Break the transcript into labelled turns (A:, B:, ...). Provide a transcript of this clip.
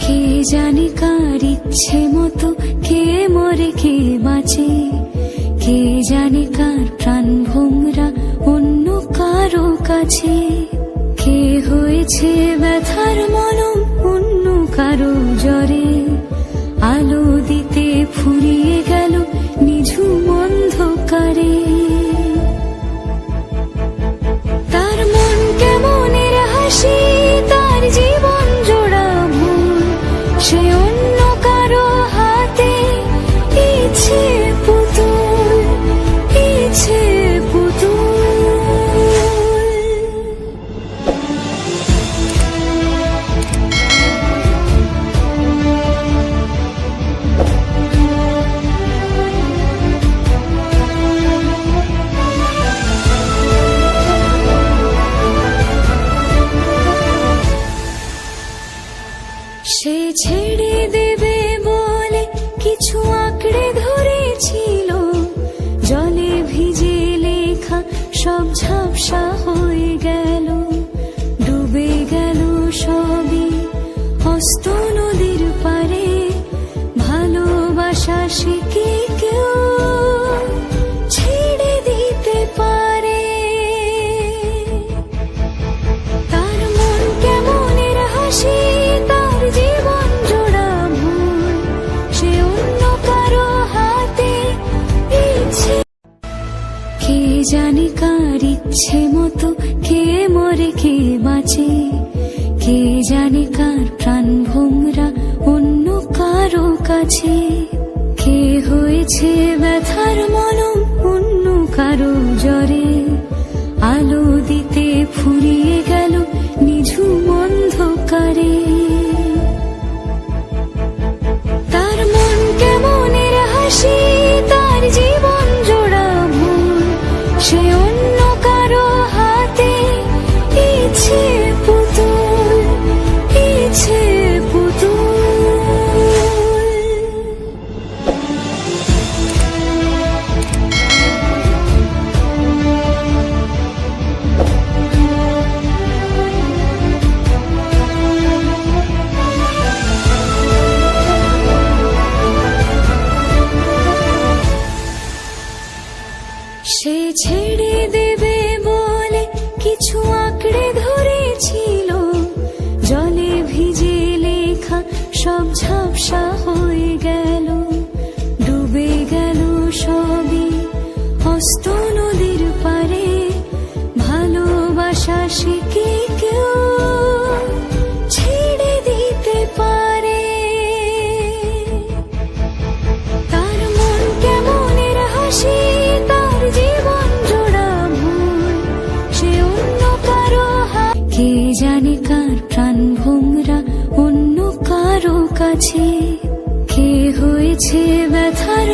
A: কে জানে কার ইচ্ছে মতো কে মরে কে বাঁচে, কে জানে কার প্রাণ ভোমরা অন্য কারো কাছে, কে হয়েছে ব্যথার মলম অন্য কারো জ্বরে, আলো দিতে ফুরিয়ে গেল নিঝুম অন্ধকারে। তার মন কেমনের হাসি, তার জীবন জোড়া ভুল, সে অন্য কারো হাতে ইচ্ছে পুতুল, ইচ্ছে পুতুল। সে ছেড়ে দেবে বলে কিছু আঁকড়ে ধরেছিল, জলে ভিজে লেখা সব ঝাপসা হয়ে গেল, ডুবে গেল সবই হস্ত নদীর পারে। ভালোবাসা সে কি কেউ ছেড়ে দিতে পারে? তার মন কেমনের হাসি, তার জীবন জোড়া ভুল, সে অন্য কারো হাতে ইচ্ছে। কে জানে কার ইচ্ছে মতো কে মরে কে বাঁচে, কে জানে কার প্রাণ ভোমরা অন্য কারো কাছে, কে হয়েছে ব্যথার মলম অন্য কারো জ্বরে, আলো দিতে ফুরিয়ে গেল নিঝুম অন্ধকারে। তার মন কেমনের হাসি, তার জীবন জোড়া ভুল, সে অন্য কারো হাতে ইচ্ছে পুতুল, ইচ্ছে পুতুল। সে ছেড়ে দেবে বলে কিছু আঁকড়ে ধরেছিল, জলে ভিজে লেখা সব ঝাপসা হয়ে গেল, ডুবে গেল সবই হস্ত নদীর পারে। ভালোবাসা সে কি কেউ ছেড়ে দিতে পারে? তার মন কেমনের হাসি, তার জীবন জোড়া ভুল, সে অন্য কারো হাতে। কে জানে কার প্রাণ ভোমরা অন্য কারো কাছে, কে হয়েছে ব্যথার